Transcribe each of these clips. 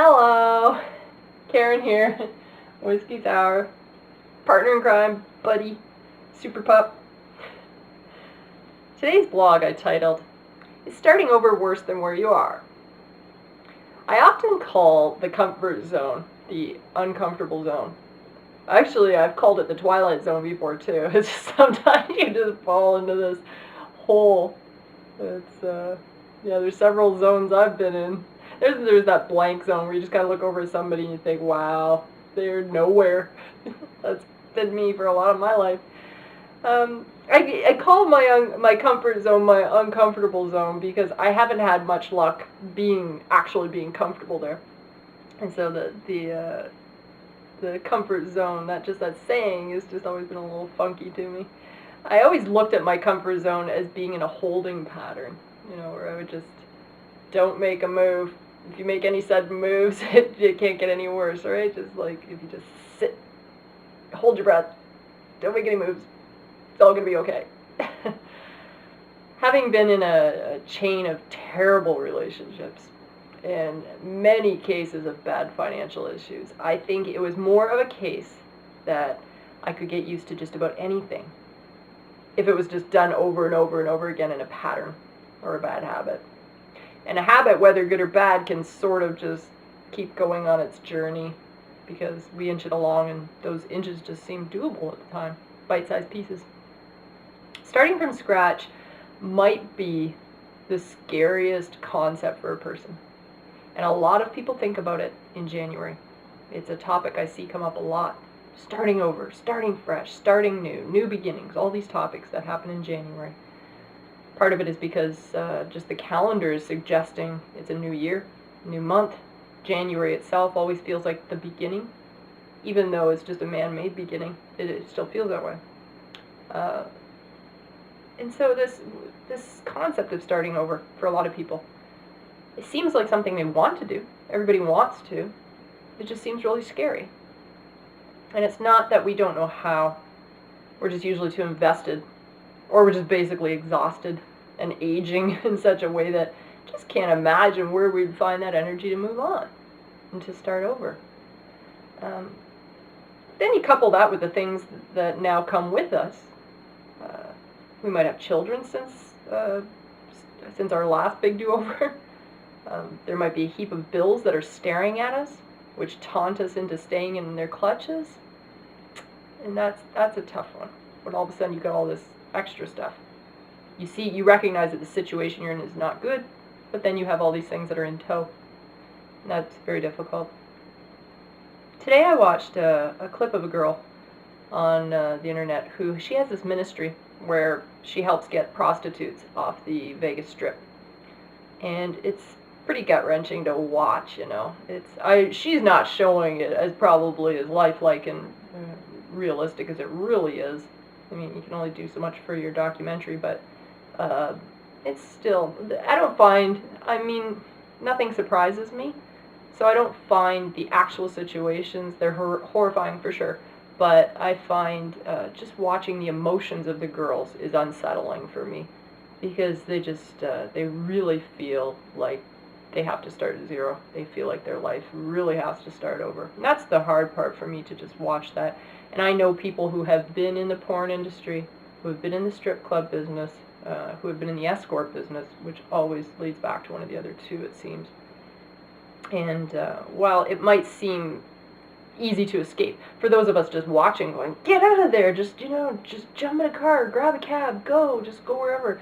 Hello, Karen here. Whiskey Sour, partner in crime, buddy, super pup. Today's blog I titled, "Is Starting Over Worse Than Where You Are?" I often call the comfort zone the uncomfortable zone. Actually, I've called it the twilight zone before too. It's just sometimes you just fall into this hole. It's there's several zones I've been in. There's that blank zone where you just gotta look over at somebody and you think, wow, they're nowhere. That's been me for a lot of my life. I call my comfort zone my uncomfortable zone because I haven't had much luck actually being comfortable there, and so the comfort zone, that saying, has just always been a little funky to me. I always looked at my comfort zone as being in a holding pattern, where I would just don't make a move. If you make any sudden moves, it can't get any worse, right? Just like if you just sit, hold your breath, don't make any moves, it's all going to be okay. Having been in a chain of terrible relationships and many cases of bad financial issues, I think it was more of a case that I could get used to just about anything if it was just done over and over and over again in a pattern or a bad habit. And a habit, whether good or bad, can sort of just keep going on its journey because we inch it along and those inches just seem doable at the time, bite-sized pieces. Starting from scratch might be the scariest concept for a person. And a lot of people think about it in January. It's a topic I see come up a lot. Starting over, starting fresh, starting new beginnings, all these topics that happen in January. Part of it is because just the calendar is suggesting it's a new year, new month. January itself always feels like the beginning. Even though it's just a man-made beginning, it still feels that way. And so this concept of starting over for a lot of people, it seems like something they want to do. Everybody wants to. It just seems really scary. And it's not that we don't know how. We're just usually too invested, or we're just basically exhausted and aging in such a way that just can't imagine where we'd find that energy to move on and to start over. Then you couple that with the things that now come with us. We might have children since our last big do-over. There might be a heap of bills that are staring at us, which taunt us into staying in their clutches. And that's a tough one. When all of a sudden you got all this extra stuff. You recognize that the situation you're in is not good, but then you have all these things that are in tow. And that's very difficult. Today I watched a clip of a girl on the internet she has this ministry where she helps get prostitutes off the Vegas Strip. And it's pretty gut-wrenching to watch, she's not showing it as probably as lifelike and realistic as it really is. I mean, you can only do so much for your documentary, but it's still, nothing surprises me, so I don't find the actual situations, they're horrifying for sure, but I find just watching the emotions of the girls is unsettling for me, because they really feel like they have to start at zero. They feel like their life really has to start over. And that's the hard part for me, to just watch that. And I know people who have been in the porn industry, who have been in the strip club business, who have been in the escort business, which always leads back to one of the other two, it seems. And while it might seem easy to escape, for those of us just watching, going, get out of there, just jump in a car, grab a cab, just go wherever.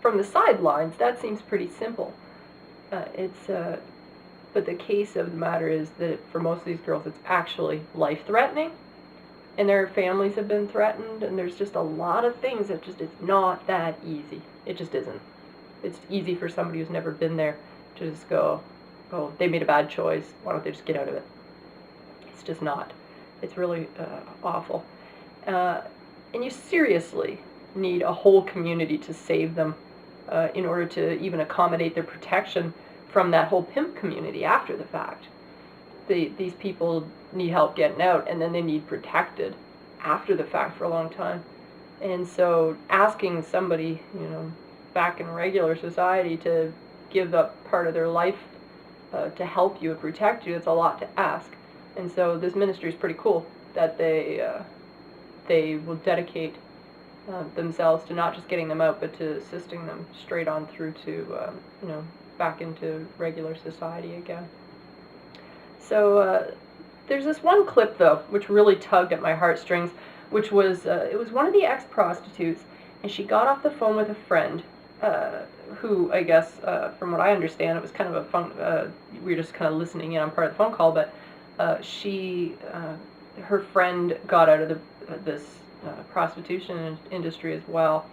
From the sidelines, that seems pretty simple. But the case of the matter is that for most of these girls, it's actually life-threatening, and their families have been threatened, and there's just a lot of things that it's not that easy. It just isn't. It's easy for somebody who's never been there to just go, oh, they made a bad choice, why don't they just get out of it? It's just not. It's really awful. And you seriously need a whole community to save them in order to even accommodate their protection from that whole pimp community after the fact. These people need help getting out, and then they need protected after the fact for a long time. And so asking somebody, back in regular society to give up part of their life to help you and protect you. It's a lot to ask. And so this ministry is pretty cool that they will dedicate themselves to not just getting them out, but to assisting them straight on through to back into regular society again. So there's this one clip though, which really tugged at my heartstrings, which was it was one of the ex-prostitutes, and she got off the phone with a friend who, I guess, from what I understand, it was kind of a fun. We were just kind of listening in on part of the phone call, but her friend got out of this prostitution industry as well,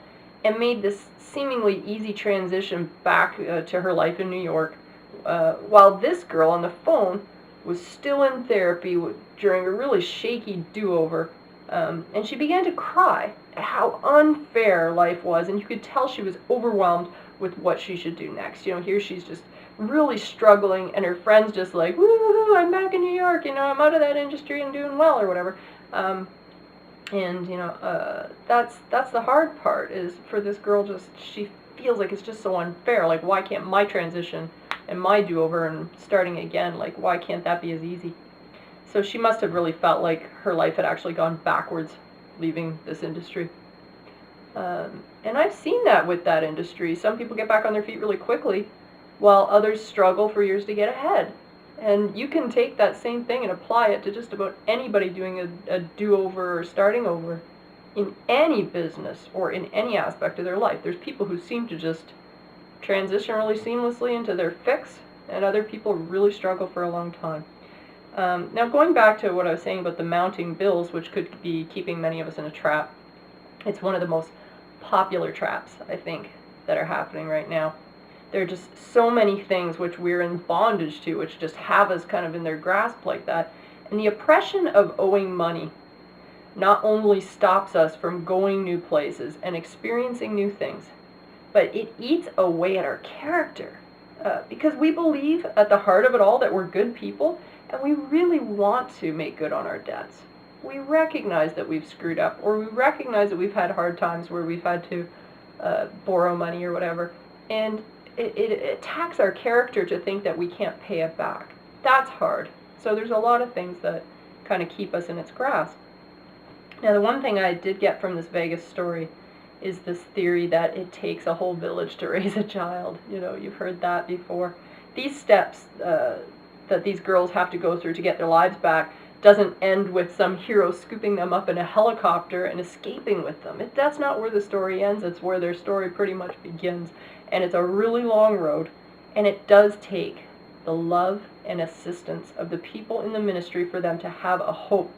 and made this seemingly easy transition back to her life in New York, while this girl on the phone was still in therapy during a really shaky do-over, and she began to cry at how unfair life was, and you could tell she was overwhelmed with what she should do next. Here she's just really struggling, and her friend's just like, woo, I'm back in New York, I'm out of that industry and doing well, or whatever. That's the hard part, is for this girl, she feels like it's just so unfair. Like, why can't my transition and my do-over and starting again, like, why can't that be as easy? So she must have really felt like her life had actually gone backwards leaving this industry. And I've seen that with that industry. Some people get back on their feet really quickly, while others struggle for years to get ahead. And you can take that same thing and apply it to just about anybody doing a do-over or starting over in any business or in any aspect of their life. There's people who seem to just transition really seamlessly into their fix, and other people really struggle for a long time. Now, going back to what I was saying about the mounting bills, which could be keeping many of us in a trap, it's one of the most popular traps, I think, that are happening right now. There are just so many things which we're in bondage to, which just have us kind of in their grasp like that. And the oppression of owing money not only stops us from going new places and experiencing new things, but it eats away at our character. Because we believe at the heart of it all that we're good people, and we really want to make good on our debts. We recognize that we've screwed up, or we recognize that we've had hard times where we've had to borrow money or whatever. And it attacks our character to think that we can't pay it back. That's hard. So there's a lot of things that kind of keep us in its grasp. Now, the one thing I did get from this Vegas story is this theory that it takes a whole village to raise a child. You've heard that before. These steps that these girls have to go through to get their lives back doesn't end with some hero scooping them up in a helicopter and escaping with them. That's not where the story ends. It's where their story pretty much begins. And it's a really long road, and it does take the love and assistance of the people in the ministry for them to have a hope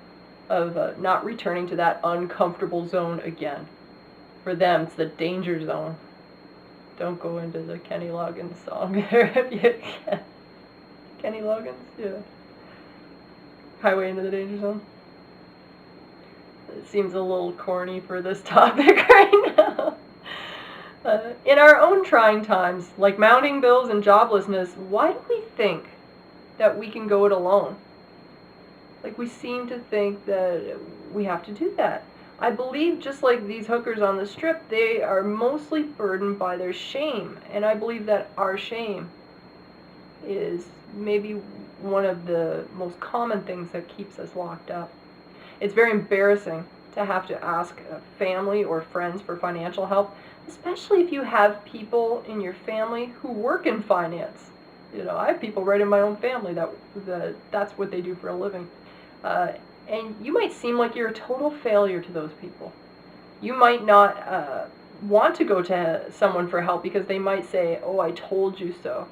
of not returning to that uncomfortable zone again. For them, it's the danger zone. Don't go into the Kenny Loggins song there if you can. Kenny Loggins? Yeah. Highway into the Danger Zone. It seems a little corny for this topic right now. In our own trying times, like mounting bills and joblessness, why do we think that we can go it alone? Like, we seem to think that we have to do that. I believe, just like these hookers on the strip, they are mostly burdened by their shame. And I believe that our shame is maybe one of the most common things that keeps us locked up. It's very embarrassing to have to ask family or friends for financial help, especially if you have people in your family who work in finance. I have people right in my own family that's what they do for a living. And you might seem like you're a total failure to those people. You might not want to go to someone for help because they might say, oh, I told you so.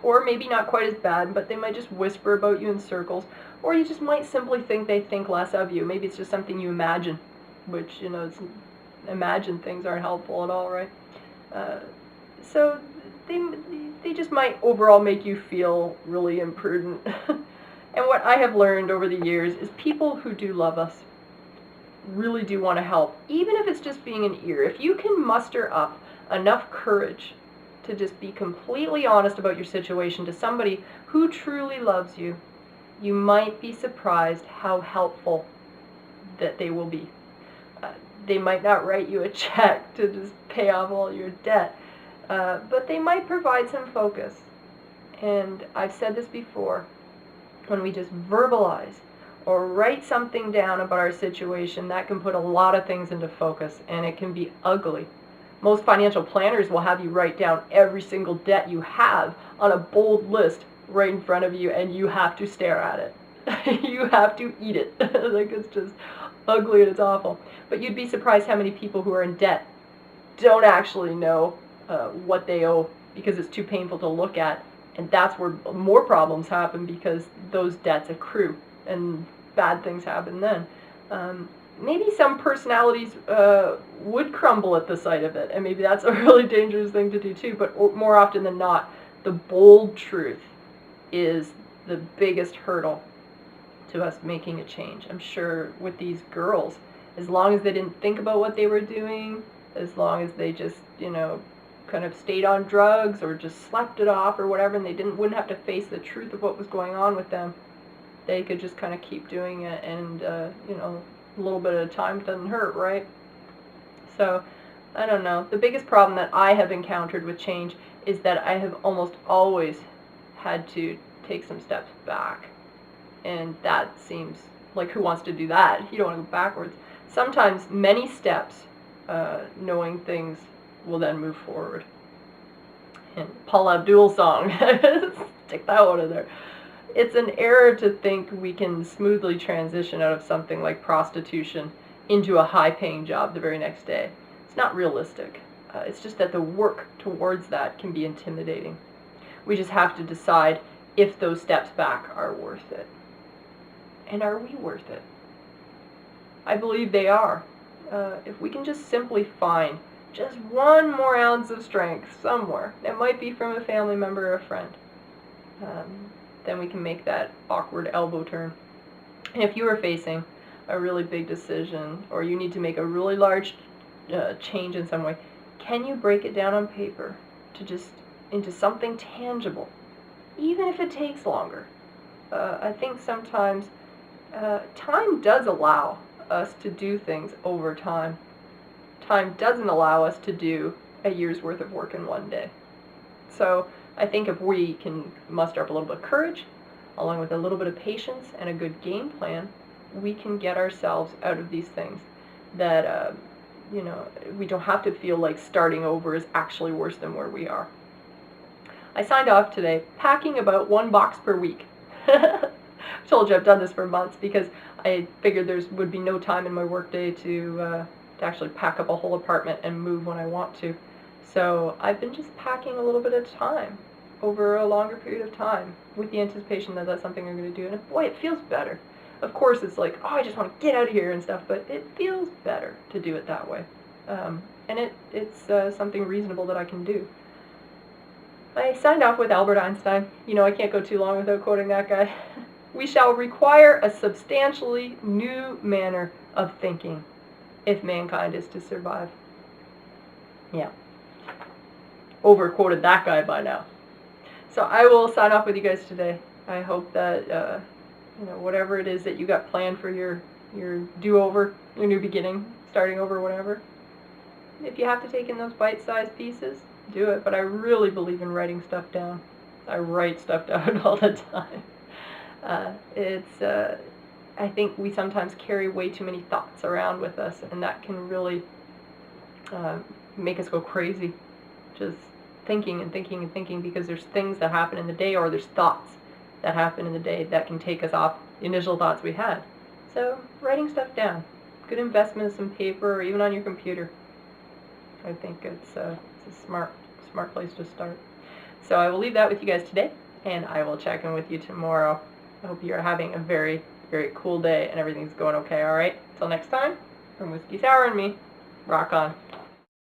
Or maybe not quite as bad, but they might just whisper about you in circles. Or you just might simply think they think less of you. Maybe it's just something you imagine, which, imagined things aren't helpful at all, right? So they just might overall make you feel really imprudent. And what I have learned over the years is people who do love us really do want to help, even if it's just being an ear. If you can muster up enough courage to just be completely honest about your situation to somebody who truly loves you, you might be surprised how helpful that they will be. They might not write you a check to just pay off all your debt, but they might provide some focus. And I've said this before, when we just verbalize or write something down about our situation, that can put a lot of things into focus, and it can be ugly. Most financial planners will have you write down every single debt you have on a bold list right in front of you, and you have to stare at it. You have to eat it. Like, it's just ugly and it's awful. But you'd be surprised how many people who are in debt don't actually know what they owe because it's too painful to look at. And that's where more problems happen, because those debts accrue and bad things happen then. Maybe some personalities would crumble at the sight of it, and maybe that's a really dangerous thing to do too, but more often than not, the bold truth is the biggest hurdle to us making a change. I'm sure with these girls, as long as they didn't think about what they were doing, as long as they just, kind of stayed on drugs or just slept it off or whatever, and they wouldn't have to face the truth of what was going on with them, they could just kind of keep doing it, and a little bit of time doesn't hurt, right? So, I don't know. The biggest problem that I have encountered with change is that I have almost always had to take some steps back. And that seems like, who wants to do that? You don't want to go backwards. Sometimes many steps, knowing things, will then move forward. And Paula Abdul song, stick that one in there. It's an error to think we can smoothly transition out of something like prostitution into a high-paying job the very next day. It's not realistic. It's just that the work towards that can be intimidating. We just have to decide if those steps back are worth it. And are we worth it? I believe they are. If we can just simply find just one more ounce of strength somewhere, it might be from a family member or a friend, then we can make that awkward elbow turn. And if you are facing a really big decision, or you need to make a really large change in some way, can you break it down on paper to just into something tangible, even if it takes longer? I think sometimes time does allow us to do things over time. Time doesn't allow us to do a year's worth of work in one day. So I think if we can muster up a little bit of courage, along with a little bit of patience and a good game plan, we can get ourselves out of these things that, we don't have to feel like starting over is actually worse than where we are. I signed off today packing about 1 box per week. I told you I've done this for months because I figured there would be no time in my workday to actually pack up a whole apartment and move when I want to. So I've been just packing a little bit at a time over a longer period of time with the anticipation that that's something I'm going to do. And boy, it feels better. Of course, it's like, oh, I just want to get out of here and stuff, but it feels better to do it that way. And it's something reasonable that I can do. I signed off with Albert Einstein. I can't go too long without quoting that guy. We shall require a substantially new manner of thinking if mankind is to survive. Yeah. Overquoted that guy by now. So I will sign off with you guys today. I hope that, whatever it is that you got planned for your do-over, your new beginning, starting over, whatever. If you have to take in those bite-sized pieces, do it. But I really believe in writing stuff down. I write stuff down all the time. I think we sometimes carry way too many thoughts around with us, and that can really make us go crazy. Just thinking and thinking and thinking, because there's things that happen in the day, or there's thoughts that happen in the day that can take us off the initial thoughts we had. So writing stuff down, good investment in some paper or even on your computer. I think it's a smart place to start. So I will leave that with you guys today, and I will check in with you tomorrow. I hope you're having a very, very cool day and everything's going okay, all right? Till next time, from Whiskey Sour and me, rock on.